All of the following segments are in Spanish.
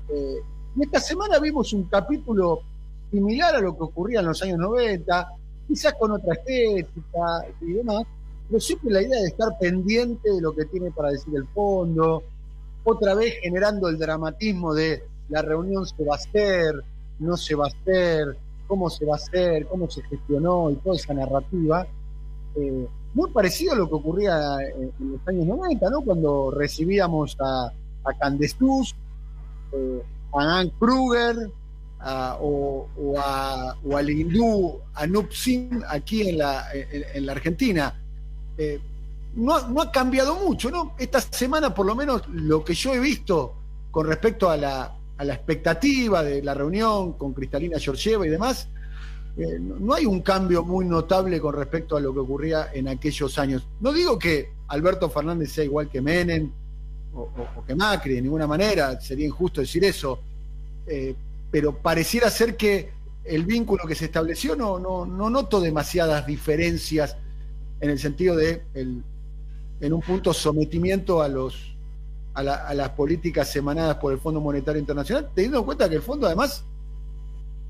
Y esta semana vimos un capítulo similar a lo que ocurría en los años 90, quizás con otra estética y demás, pero siempre la idea de estar pendiente de lo que tiene para decir el fondo, otra vez generando el dramatismo de la reunión se va a hacer, no se va a hacer, cómo se va a hacer, cómo se gestionó y toda esa narrativa. Muy parecido a lo que ocurría en los años 90, ¿no? Cuando recibíamos a Candestús, a Ann Kruger, o al hindú Anup Singh aquí en la Argentina. No ha cambiado mucho, ¿no? Esta semana, por lo menos, lo que yo he visto con respecto a la expectativa de la reunión con Kristalina Georgieva y demás, no hay un cambio muy notable con respecto a lo que ocurría en aquellos años. No digo que Alberto Fernández sea igual que Menem o que Macri, de ninguna manera, sería injusto decir eso, pero pareciera ser que el vínculo que se estableció no noto demasiadas diferencias en el sentido de en un punto sometimiento a las políticas emanadas por el Fondo Monetario Internacional, teniendo en cuenta que el fondo además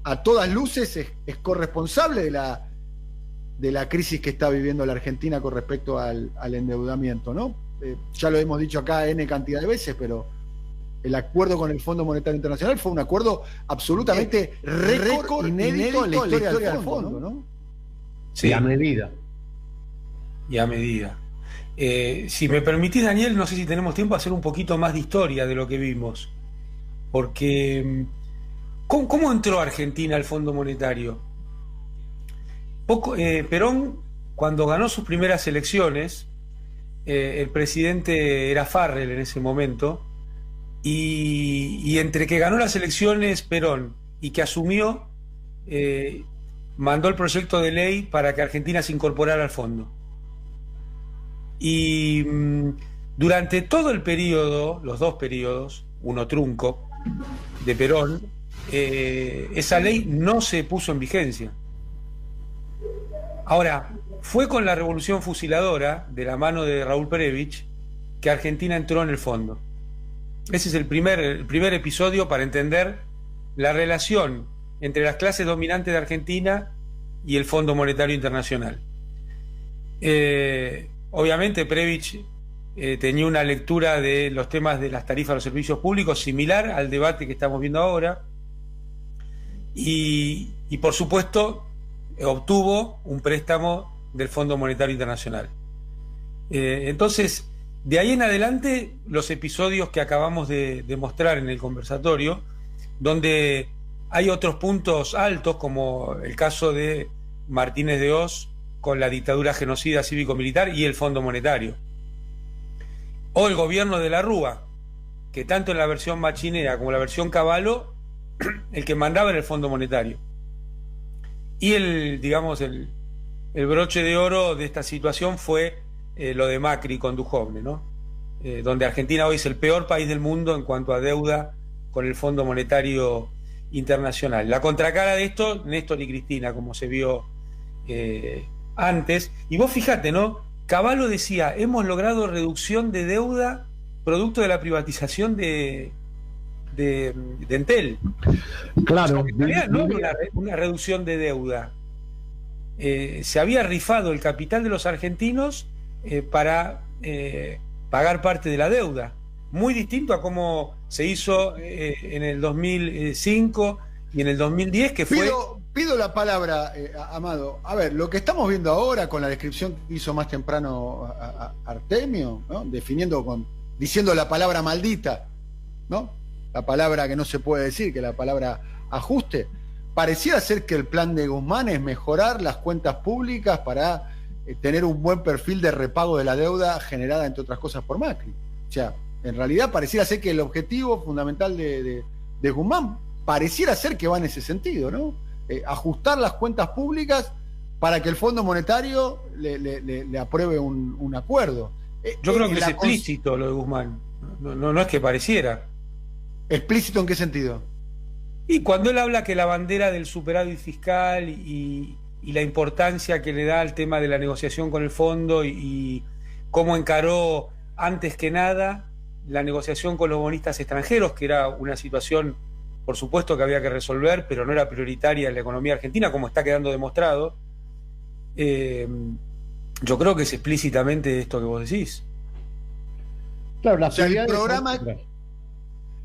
a todas luces es corresponsable de la crisis que está viviendo la Argentina con respecto al endeudamiento, ¿no? Ya lo hemos dicho acá N cantidad de veces, pero el acuerdo con el Fondo Monetario Internacional fue un acuerdo absolutamente récord, inédito en la historia del fondo, ¿no? Sí. Y a medida. Y a medida. Si me permitís, Daniel, no sé si tenemos tiempo a hacer un poquito más de historia de lo que vimos. Porque, ¿cómo entró Argentina al Fondo Monetario? Perón, cuando ganó sus primeras elecciones, el presidente era Farrell en ese momento, y entre que ganó las elecciones Perón y que asumió, mandó el proyecto de ley para que Argentina se incorporara al fondo. Y durante todo el periodo, los dos periodos, uno trunco, de Perón, esa ley no se puso en vigencia. Ahora, fue con la Revolución Fusiladora, de la mano de Raúl Perevich, que Argentina entró en el fondo. Ese es el primer episodio para entender la relación entre las clases dominantes de Argentina y el Fondo Monetario Internacional. Obviamente Perevich tenía una lectura de los temas de las tarifas de los servicios públicos similar al debate que estamos viendo ahora, y por supuesto obtuvo un préstamo del Fondo Monetario Internacional. Entonces, de ahí en adelante, los episodios que acabamos de mostrar en el conversatorio, donde hay otros puntos altos, como el caso de Martínez de Oz con la dictadura genocida cívico-militar y el Fondo Monetario, o el gobierno de la Rúa, que tanto en la versión machinera como en la versión Cavallo, el que mandaba era el Fondo Monetario. Y el broche de oro de esta situación fue lo de Macri con Duhovne, ¿no? Donde Argentina hoy es el peor país del mundo en cuanto a deuda con el Fondo Monetario Internacional. La contracara de esto, Néstor y Cristina, como se vio antes. Y vos fijate, ¿no? Cavallo decía, hemos logrado reducción de deuda producto de la privatización de Entel. Claro. O sea, en realidad no era una reducción de deuda. Se había rifado el capital de los argentinos para pagar parte de la deuda. Muy distinto a cómo se hizo en el 2005 y en el 2010, que fue... Pido la palabra, Amado. A ver, lo que estamos viendo ahora con la descripción que hizo más temprano Artemio, ¿no? Diciendo la palabra maldita, ¿no? La palabra que no se puede decir, que la palabra ajuste. Pareciera ser que el plan de Guzmán es mejorar las cuentas públicas para tener un buen perfil de repago de la deuda generada, entre otras cosas, por Macri. O sea, en realidad pareciera ser que el objetivo fundamental de Guzmán pareciera ser que va en ese sentido, ¿no? Ajustar las cuentas públicas para que el Fondo Monetario le apruebe un acuerdo. Yo creo que es explícito lo de Guzmán. No es que pareciera. ¿Explícito en qué sentido? Y cuando él habla que la bandera del superávit fiscal y la importancia que le da al tema de la negociación con el fondo y cómo encaró antes que nada la negociación con los bonistas extranjeros, que era una situación, por supuesto, que había que resolver, pero no era prioritaria en la economía argentina, como está quedando demostrado. Yo creo que es explícitamente esto que vos decís. Claro, las O sea, el prioridades programa... son otras.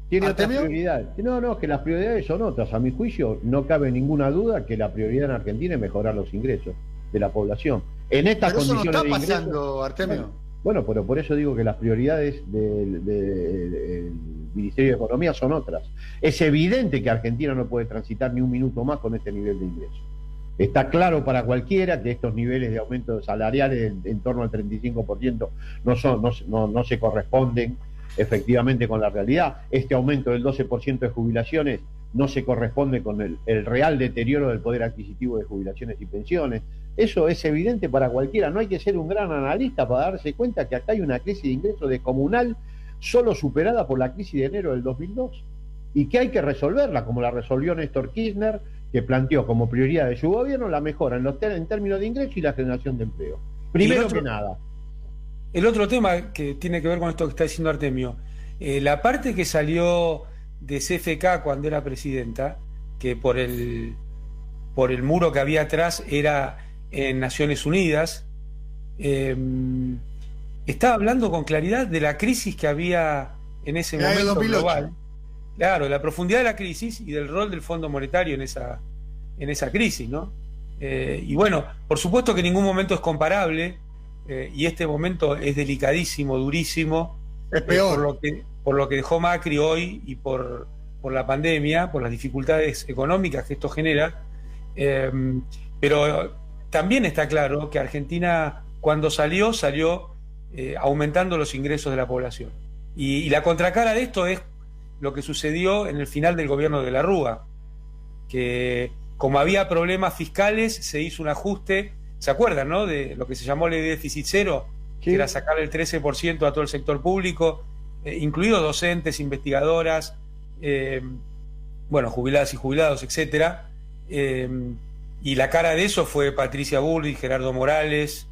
Tiene otras ¿Artemio? prioridades. No, que las prioridades son otras. A mi juicio, no cabe ninguna duda que la prioridad en Argentina es mejorar los ingresos de la población. En estas Pero eso no condiciones está de ingresos, pasando, Artemio. bueno, pero por eso digo que las prioridades del Ministerio de Economía son otras. Es evidente que Argentina no puede transitar ni un minuto más con este nivel de ingresos. Está claro para cualquiera que estos niveles de aumento salariales en torno al 35% no se corresponden efectivamente con la realidad. Este aumento del 12% de jubilaciones no se corresponde con el real deterioro del poder adquisitivo de jubilaciones y pensiones. Eso es evidente para cualquiera. No hay que ser un gran analista para darse cuenta que acá hay una crisis de ingresos descomunal solo superada por la crisis de enero del 2002 y que hay que resolverla, como la resolvió Néstor Kirchner, que planteó como prioridad de su gobierno la mejora en términos de ingresos y la generación de empleo. Primero que nada. El otro tema que tiene que ver con esto que está diciendo Artemio, la parte que salió de CFK cuando era presidenta, que por el muro que había atrás era en Naciones Unidas, estaba hablando con claridad de la crisis que había en ese momento global. Claro, la profundidad de la crisis y del rol del Fondo Monetario en esa crisis, ¿no? Y bueno, por supuesto que en ningún momento es comparable, y este momento es delicadísimo, durísimo. Es peor. Por lo que dejó Macri hoy y por la pandemia, por las dificultades económicas que esto genera. Pero también está claro que Argentina, cuando salió aumentando los ingresos de la población. Y la contracara de esto es lo que sucedió en el final del gobierno de la Rúa, que como había problemas fiscales, se hizo un ajuste, ¿se acuerdan, no? De lo que se llamó ley de déficit cero, Sí. que era sacar el 13% a todo el sector público, incluidos docentes, investigadoras, jubiladas y jubilados, etcétera. Y la cara de eso fue Patricia Bullrich, Gerardo Morales,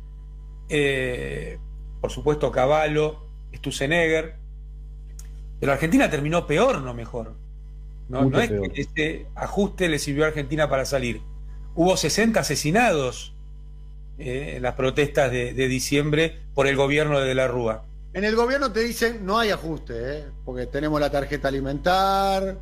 por supuesto Cavallo, Sturzenegger. Pero Argentina terminó peor, no mejor. No es peor. que este ajuste le sirvió a Argentina para salir. Hubo 60 asesinados en las protestas de diciembre por el gobierno de la Rúa. En el gobierno te dicen no hay ajuste, porque tenemos la tarjeta alimentar.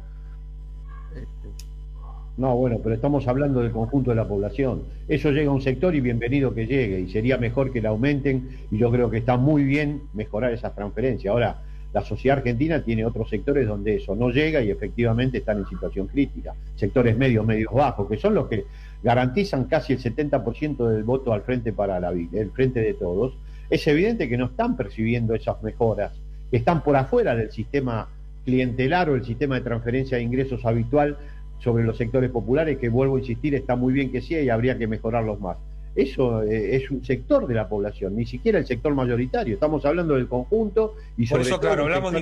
No, bueno, pero estamos hablando del conjunto de la población. Eso llega a un sector y bienvenido que llegue, y sería mejor que la aumenten, y yo creo que está muy bien mejorar esas transferencias. Ahora, la sociedad argentina tiene otros sectores donde eso no llega y efectivamente están en situación crítica. Sectores medios bajos, que son los que garantizan casi el 70% del voto al frente para el frente de todos. Es evidente que no están percibiendo esas mejoras, que están por afuera del sistema clientelar o el sistema de transferencia de ingresos habitual sobre los sectores populares, que vuelvo a insistir, está muy bien que sea y habría que mejorarlos más. Eso es un sector de la población, ni siquiera el sector mayoritario. Estamos hablando del conjunto y por sobre eso, todo claro, hablamos de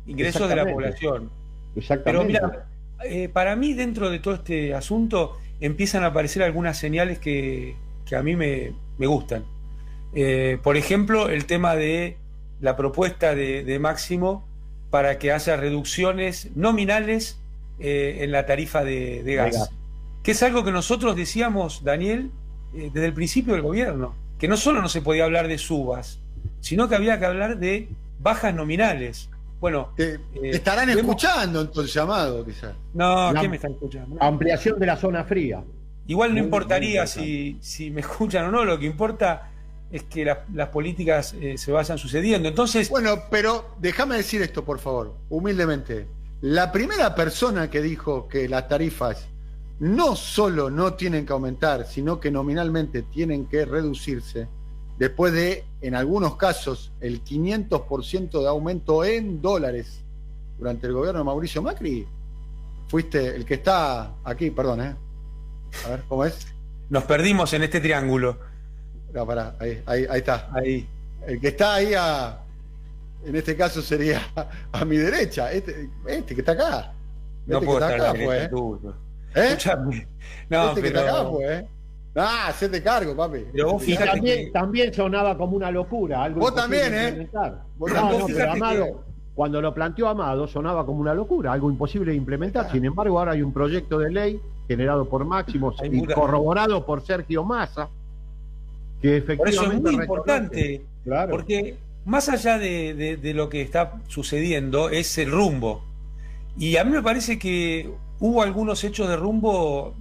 ingresos de la población. Exactamente. Pero mira, para mí dentro de todo este asunto empiezan a aparecer algunas señales que a mí me gustan. Por ejemplo, el tema de la propuesta de Máximo para que haya reducciones nominales en la tarifa de gas, que es algo que nosotros decíamos, Daniel, desde el principio del gobierno, que no solo no se podía hablar de subas, sino que había que hablar de bajas nominales. Bueno, Te estarán escuchando en tu llamado, quizás. No, ¿quién me está escuchando? Ampliación de la zona fría. Igual no importaría si me escuchan o no, lo que importa es que las políticas se vayan sucediendo. Entonces, Bueno, pero déjame decir esto, por favor, humildemente. La primera persona que dijo que las tarifas no solo no tienen que aumentar, sino que nominalmente tienen que reducirse, después de, en algunos casos, el 500% de aumento en dólares durante el gobierno de Mauricio Macri, fuiste el que está aquí, perdón, A ver, ¿cómo es? nos perdimos en este triángulo. No, pará, ahí está. Ahí. El que está ahí en este caso sería a mi derecha, este que está acá. No Este puedo que está estar a la acá, derecha pues. tuyo. ¿Eh? Escuchame. No, Este que está acá, pues. Hacete cargo, papi. Pero vos Y fíjate también sonaba como una locura. Algo Vos también, imposible de implementar. Vos No, también. no, pero Amado, cuando lo planteó Amado, sonaba como una locura, algo imposible de implementar. Sin embargo, ahora hay un proyecto de ley generado por Máximo y corroborado por Sergio Massa, que efectivamente... Por eso es muy importante, claro. Porque más allá de lo que está sucediendo es el rumbo. Y a mí me parece que hubo algunos hechos de rumbo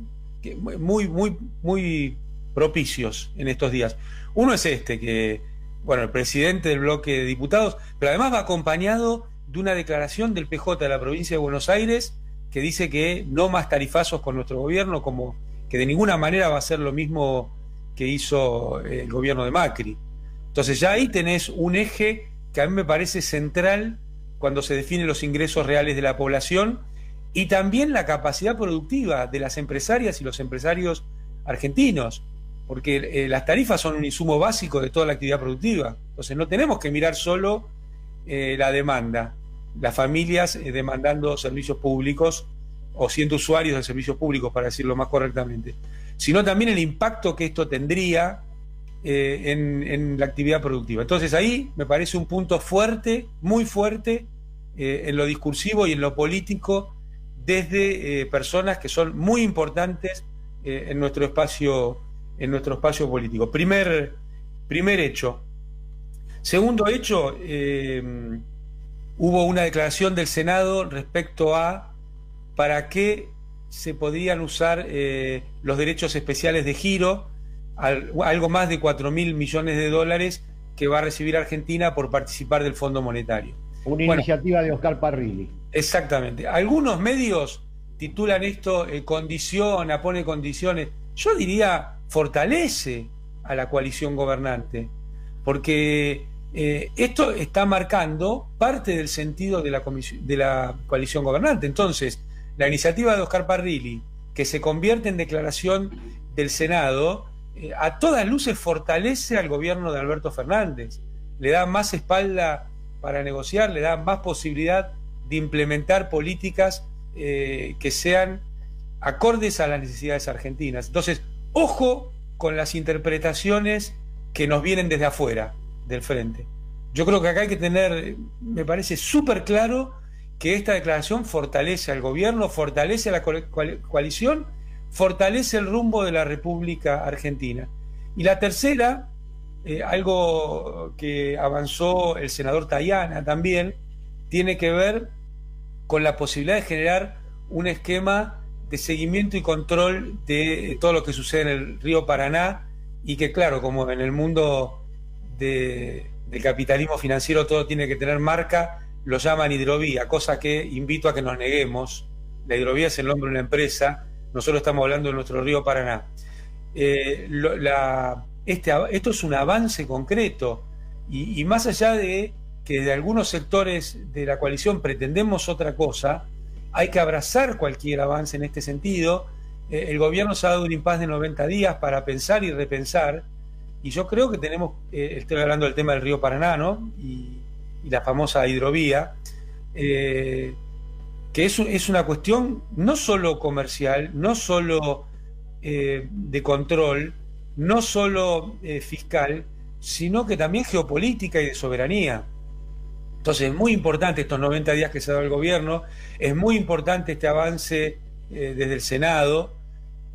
muy propicios en estos días. Uno es que, bueno, el presidente del bloque de diputados, pero además va acompañado de una declaración del PJ de la provincia de Buenos Aires que dice que no más tarifazos con nuestro gobierno, como que de ninguna manera va a ser lo mismo que hizo el gobierno de Macri. Entonces ya ahí tenés un eje que a mí me parece central cuando se definen los ingresos reales de la población y también la capacidad productiva de las empresarias y los empresarios argentinos, porque las tarifas son un insumo básico de toda la actividad productiva. Entonces no tenemos que mirar solo la demanda, las familias demandando servicios públicos o siendo usuarios de servicios públicos, para decirlo más correctamente, sino también el impacto que esto tendría en la actividad productiva. Entonces ahí me parece un punto fuerte, muy fuerte, en lo discursivo y en lo político, desde personas que son muy importantes en nuestro espacio político. Primer hecho. Segundo hecho, hubo una declaración del Senado respecto a para qué se podían usar los derechos especiales de giro, algo más de 4.000 millones de dólares que va a recibir Argentina por participar del Fondo Monetario. Una iniciativa de Oscar Parrilli. Exactamente. Algunos medios titulan esto pone condiciones. Yo diría fortalece a la coalición gobernante, porque esto está marcando parte del sentido de la coalición gobernante. Entonces, la iniciativa de Oscar Parrilli, que se convierte en declaración del Senado, a todas luces fortalece al gobierno de Alberto Fernández, le da más espalda para negociar, le da más posibilidad de implementar políticas que sean acordes a las necesidades argentinas. Entonces, ojo con las interpretaciones que nos vienen desde afuera del frente. Yo creo que acá hay que tener, me parece súper claro que esta declaración fortalece al gobierno, fortalece a la coalición, fortalece el rumbo de la República Argentina. Y la tercera, algo que avanzó el senador Tayana también, tiene que ver con la posibilidad de generar un esquema de seguimiento y control de todo lo que sucede en el río Paraná, y que claro, como en el mundo del capitalismo financiero todo tiene que tener marca, lo llaman hidrovía, cosa que invito a que nos neguemos. La hidrovía es el nombre de una empresa, nosotros estamos hablando de nuestro río Paraná. Esto es un avance concreto, y más allá de que de algunos sectores de la coalición pretendemos otra cosa, hay que abrazar cualquier avance en este sentido. El gobierno se ha dado un impasse de 90 días para pensar y repensar, y yo creo que tenemos, estoy hablando del tema del río Paraná, ¿no? y la famosa hidrovía, que es una cuestión no solo comercial, no solo de control, no solo fiscal, sino que también geopolítica y de soberanía. Entonces es muy importante estos 90 días que se ha dado el gobierno, es muy importante este avance desde el Senado,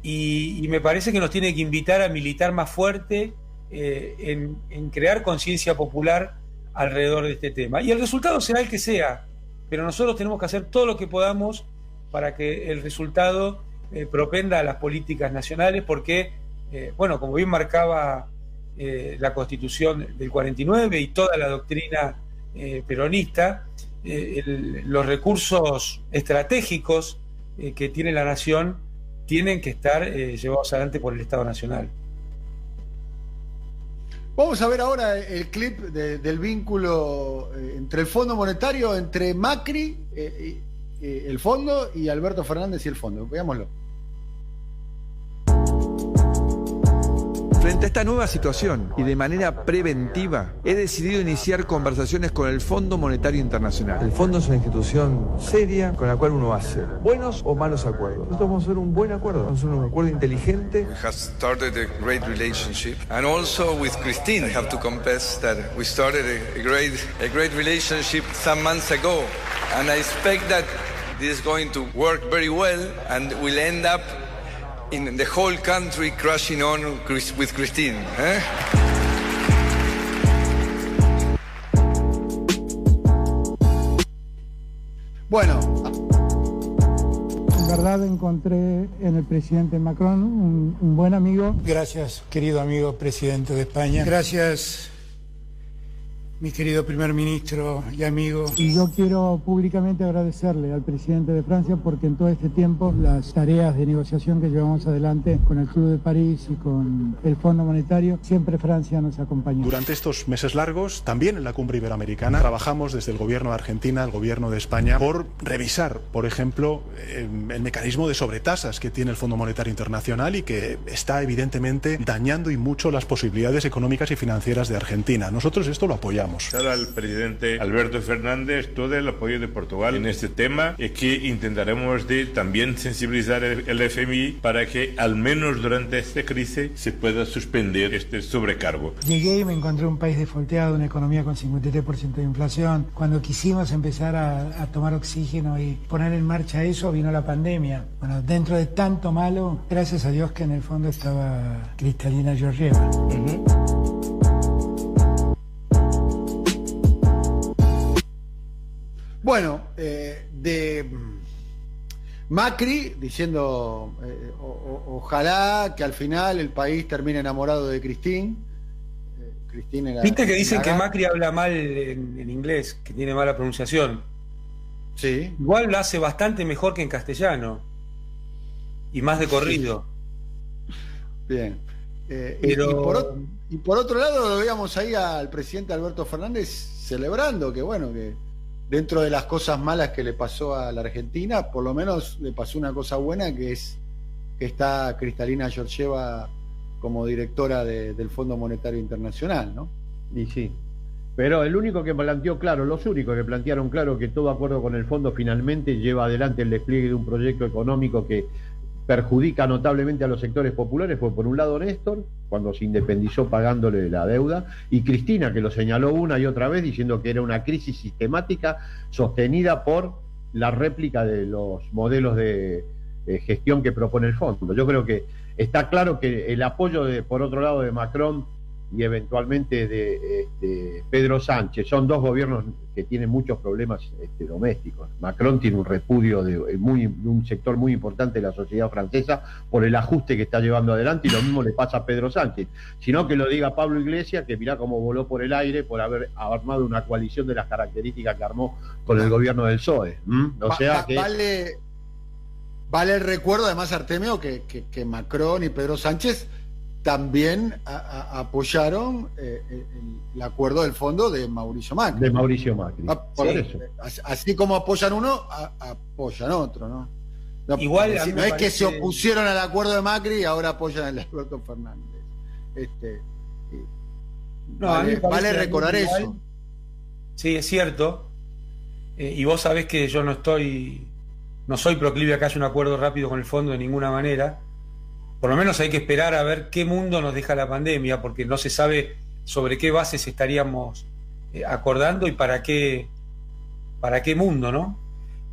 y me parece que nos tiene que invitar a militar más fuerte en crear conciencia popular alrededor de este tema. Y el resultado será el que sea, pero nosotros tenemos que hacer todo lo que podamos para que el resultado propenda a las políticas nacionales, porque, bueno, como bien marcaba la Constitución del 49 y toda la doctrina peronista, los recursos estratégicos que tiene la nación tienen que estar llevados adelante por el Estado Nacional. Vamos a ver ahora el clip del vínculo entre el Fondo Monetario, entre Macri, el Fondo, y Alberto Fernández y el Fondo. Veámoslo. Frente a esta nueva situación y de manera preventiva, he decidido iniciar conversaciones con el Fondo Monetario Internacional. El fondo es una institución seria con la cual uno hace buenos o malos acuerdos. Nosotros vamos a hacer un buen acuerdo, vamos a hacer un acuerdo inteligente. We have started a great relationship, and also with Christine, I have to confess that we started a great relationship some months ago, and I expect that this is going to work very well and will end up in the whole country crashing on with Christine. Bueno. En verdad encontré en el presidente Macron un buen amigo. Gracias, querido amigo presidente de España. Gracias, mi querido primer ministro y amigo. Y yo quiero públicamente agradecerle al presidente de Francia porque en todo este tiempo las tareas de negociación que llevamos adelante con el Club de París y con el Fondo Monetario, siempre Francia nos acompañó. Durante estos meses largos, también en la Cumbre Iberoamericana, trabajamos desde el Gobierno de Argentina, el Gobierno de España, por revisar, por ejemplo, el mecanismo de sobretasas que tiene el Fondo Monetario Internacional y que está evidentemente dañando y mucho las posibilidades económicas y financieras de Argentina. Nosotros esto lo apoyamos. Dar al presidente Alberto Fernández todo el apoyo de Portugal en este tema y que intentaremos de también sensibilizar el FMI para que al menos durante esta crisis se pueda suspender este sobrecargo. Llegué y me encontré un país desfolteado, una economía con 53% de inflación. Cuando quisimos empezar a tomar oxígeno y poner en marcha eso, vino la pandemia. Bueno, dentro de tanto malo, gracias a Dios que en el fondo estaba Kristalina Georgieva. Bueno, de Macri diciendo ojalá que al final el país termine enamorado de Christine. Viste que dicen que Macri habla mal en inglés, que tiene mala pronunciación. Sí. Igual lo hace bastante mejor que en castellano. Y más de corrido. Bien. Pero... y por otro lado lo veíamos ahí al presidente Alberto Fernández celebrando que bueno, que dentro de las cosas malas que le pasó a la Argentina, por lo menos le pasó una cosa buena, que es que está Kristalina Georgieva como directora del Fondo Monetario Internacional, ¿no? Y sí, pero el único que planteó claro, los únicos que plantearon claro que todo acuerdo con el fondo finalmente lleva adelante el despliegue de un proyecto económico que perjudica notablemente a los sectores populares fue por un lado Néstor, cuando se independizó pagándole la deuda, y Cristina, que lo señaló una y otra vez diciendo que era una crisis sistemática sostenida por la réplica de los modelos de gestión que propone el fondo. Yo creo que está claro que el apoyo por otro lado de Macron y eventualmente de Pedro Sánchez son dos gobiernos que tienen muchos problemas domésticos. Macron tiene un repudio de un sector muy importante de la sociedad francesa por el ajuste que está llevando adelante, y lo mismo le pasa a Pedro Sánchez. Sino que lo diga Pablo Iglesias, que mirá cómo voló por el aire por haber armado una coalición de las características que armó con el gobierno del PSOE. O sea que... Vale el recuerdo, además, Artemio, que Macron y Pedro Sánchez también apoyaron el acuerdo del fondo de Mauricio Macri. De Mauricio Macri. Por eso. Así como apoyan uno, apoyan otro, ¿no? Igual no es que se opusieron al acuerdo de Macri y ahora apoyan al Alberto Fernández. Vale recordar eso. Sí, es cierto. Y vos sabés que yo no soy proclive a que haya un acuerdo rápido con el fondo de ninguna manera. Por lo menos hay que esperar a ver qué mundo nos deja la pandemia, porque no se sabe sobre qué bases estaríamos acordando y para qué mundo, ¿no?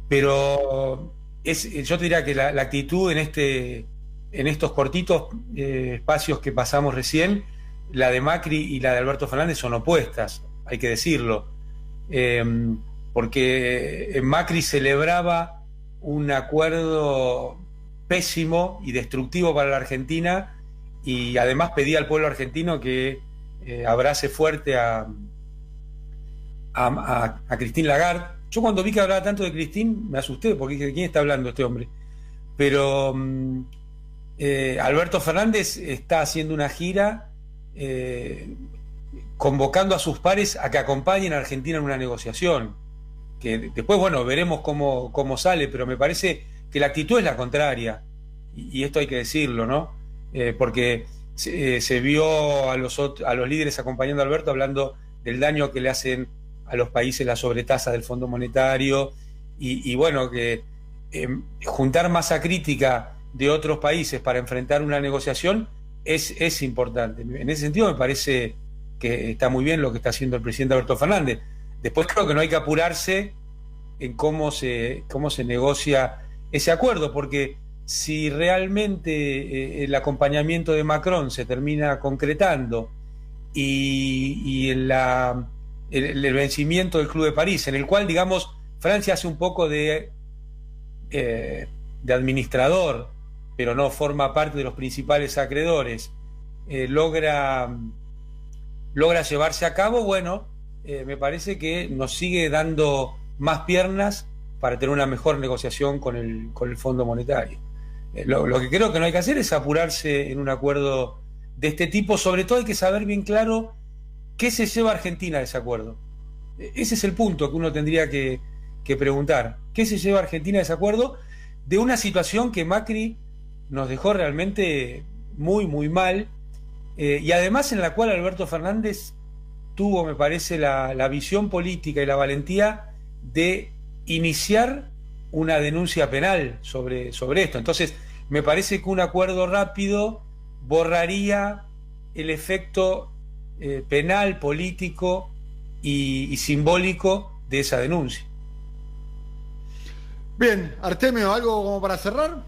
Pero yo te diría que la actitud en estos cortitos espacios que pasamos recién, la de Macri y la de Alberto Fernández son opuestas, hay que decirlo. Porque Macri celebraba un acuerdo pésimo y destructivo para la Argentina, y además pedía al pueblo argentino que abrace fuerte a Christine Lagarde. Yo cuando vi que hablaba tanto de Christine me asusté, porque dije, ¿de quién está hablando este hombre? Pero Alberto Fernández está haciendo una gira convocando a sus pares a que acompañen a Argentina en una negociación, que después, bueno, veremos cómo sale, pero me parece que la actitud es la contraria, y esto hay que decirlo, ¿no? Porque se vio a los líderes acompañando a Alberto hablando del daño que le hacen a los países las sobretasas del Fondo Monetario y bueno, que juntar masa crítica de otros países para enfrentar una negociación es importante. En ese sentido me parece que está muy bien lo que está haciendo el presidente Alberto Fernández. Después creo que no hay que apurarse en cómo se negocia ese acuerdo, porque si realmente el acompañamiento de Macron se termina concretando y el vencimiento del Club de París, en el cual, digamos, Francia hace un poco de administrador, pero no forma parte de los principales acreedores, logra llevarse a cabo, bueno, me parece que nos sigue dando más piernas para tener una mejor negociación con el Fondo Monetario. Lo que creo que no hay que hacer es apurarse en un acuerdo de este tipo. Sobre todo hay que saber bien claro qué se lleva Argentina de ese acuerdo. Ese es el punto que uno tendría que preguntar. ¿Qué se lleva Argentina de ese acuerdo? De una situación que Macri nos dejó realmente muy, muy mal, y además en la cual Alberto Fernández tuvo, me parece, la visión política y la valentía de iniciar una denuncia penal sobre esto. Entonces, me parece que un acuerdo rápido borraría el efecto penal, político y simbólico de esa denuncia. Bien, Artemio, ¿algo como para cerrar?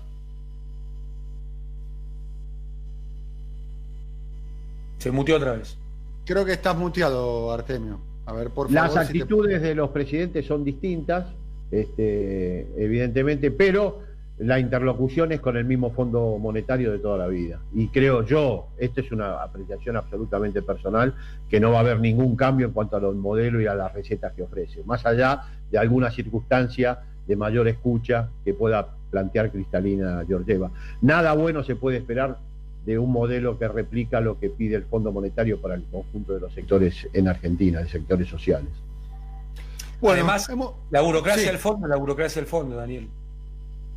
Se muteó otra vez. Creo que estás muteado, Artemio. A ver, por favor. Las actitudes de los presidentes son distintas, evidentemente, pero la interlocución es con el mismo Fondo Monetario de toda la vida. Y creo yo, esta es una apreciación absolutamente personal, que no va a haber ningún cambio en cuanto a los modelos y a las recetas que ofrece, más allá de alguna circunstancia de mayor escucha que pueda plantear Cristalina Georgieva. Nada bueno se puede esperar de un modelo que replica lo que pide el Fondo Monetario para el conjunto de los sectores en Argentina, de sectores sociales. Bueno, además, la burocracia del fondo, Daniel.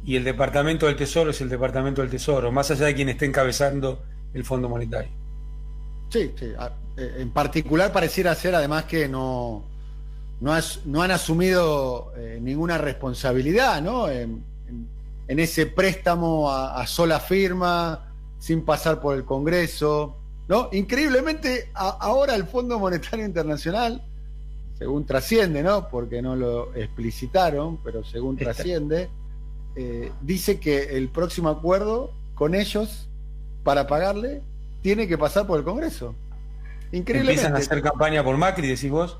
Y el Departamento del Tesoro es el Departamento del Tesoro, más allá de quien esté encabezando el Fondo Monetario. Sí. En particular pareciera ser además que no han asumido ninguna responsabilidad, ¿no? En ese préstamo a sola firma, sin pasar por el Congreso, ¿no? Increíblemente, ahora el Fondo Monetario Internacional, según trasciende, ¿no? Porque no lo explicitaron, pero según trasciende, dice que el próximo acuerdo con ellos, para pagarle, tiene que pasar por el Congreso. Increíblemente. ¿Empiezan a hacer campaña por Macri, decís vos?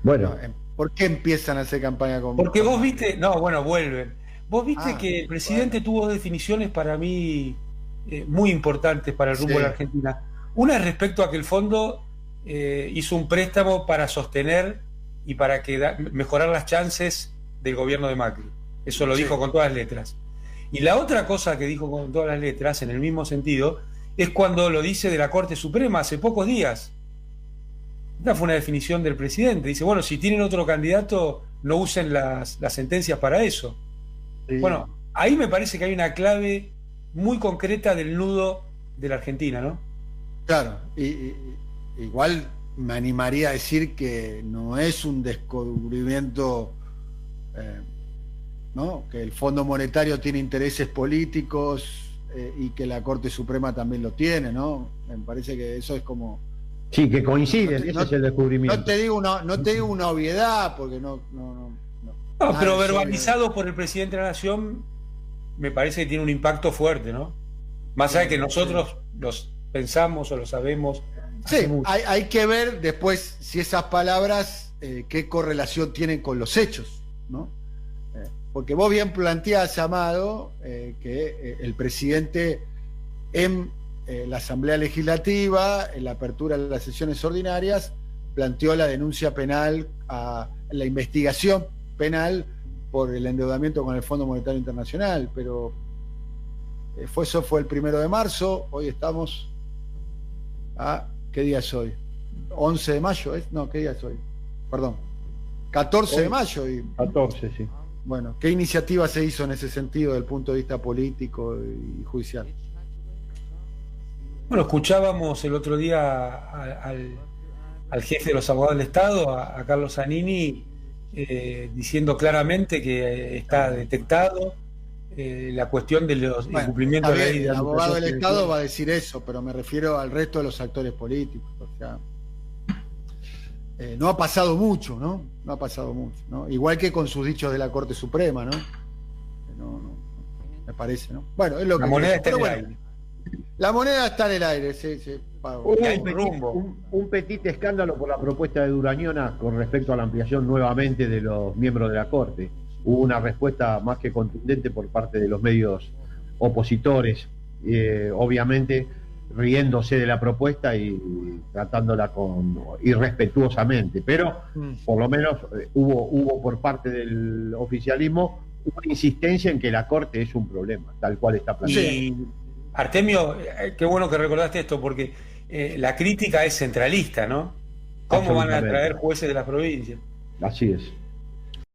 Bueno. ¿Por qué empiezan a hacer campaña con Porque vos viste, vuelven. Vos viste que el presidente tuvo definiciones para mí muy importantes para el rumbo de la Argentina. Una es respecto a que el fondo hizo un préstamo para sostener y para mejorar las chances del gobierno de Macri. Eso lo dijo con todas las letras. Y la otra cosa que dijo con todas las letras, en el mismo sentido, es cuando lo dice de la Corte Suprema hace pocos días. Esta fue una definición del presidente. Dice, bueno, si tienen otro candidato, no usen las sentencias para eso. Sí. Bueno, ahí me parece que hay una clave muy concreta del nudo de la Argentina, ¿no? Claro, igual me animaría a decir que no es un descubrimiento, ¿no? Que el Fondo Monetario tiene intereses políticos y que la Corte Suprema también lo tiene, ¿no? Me parece que eso es como... Sí, que coinciden, ese es el descubrimiento. No te digo una obviedad, porque no, pero verbalizado por el presidente de la Nación, me parece que tiene un impacto fuerte, ¿no? Más allá de que nosotros los pensamos o lo sabemos. Sí, hay que ver después si esas palabras qué correlación tienen con los hechos, ¿no? Porque vos bien planteás, Amado, que el presidente en la Asamblea Legislativa, en la apertura de las sesiones ordinarias, planteó la denuncia penal, la investigación penal por el endeudamiento con el Fondo Monetario Internacional, pero eso fue el 1 de marzo, hoy estamos ¿qué día es hoy? 11 de mayo, no, ¿qué día es hoy? Perdón, 14 de mayo. 14, sí. Bueno, ¿qué iniciativa se hizo en ese sentido desde el punto de vista político y judicial? Bueno, escuchábamos el otro día al jefe de los abogados del Estado, a Carlos Zanini, diciendo claramente que está detectado la cuestión de los incumplimientos de la ley de el abogado del Estado va a decir eso, pero me refiero al resto de los actores políticos. O sea, no ha pasado mucho, ¿no? No ha pasado mucho, ¿no? Igual que con sus dichos de la Corte Suprema, ¿no? No, me parece, ¿no? Bueno, es lo que... La moneda está en el aire. La moneda está en el aire, sí. Un petit escándalo por la propuesta de Durañona con respecto a la ampliación nuevamente de los miembros de la Corte. Hubo una respuesta más que contundente por parte de los medios opositores, obviamente riéndose de la propuesta y tratándola irrespetuosamente, pero por lo menos hubo por parte del oficialismo una insistencia en que la Corte es un problema, tal cual está planteado. Sí. Artemio, qué bueno que recordaste esto, porque la crítica es centralista, ¿no? ¿Cómo van a traer jueces de las provincias? Así es.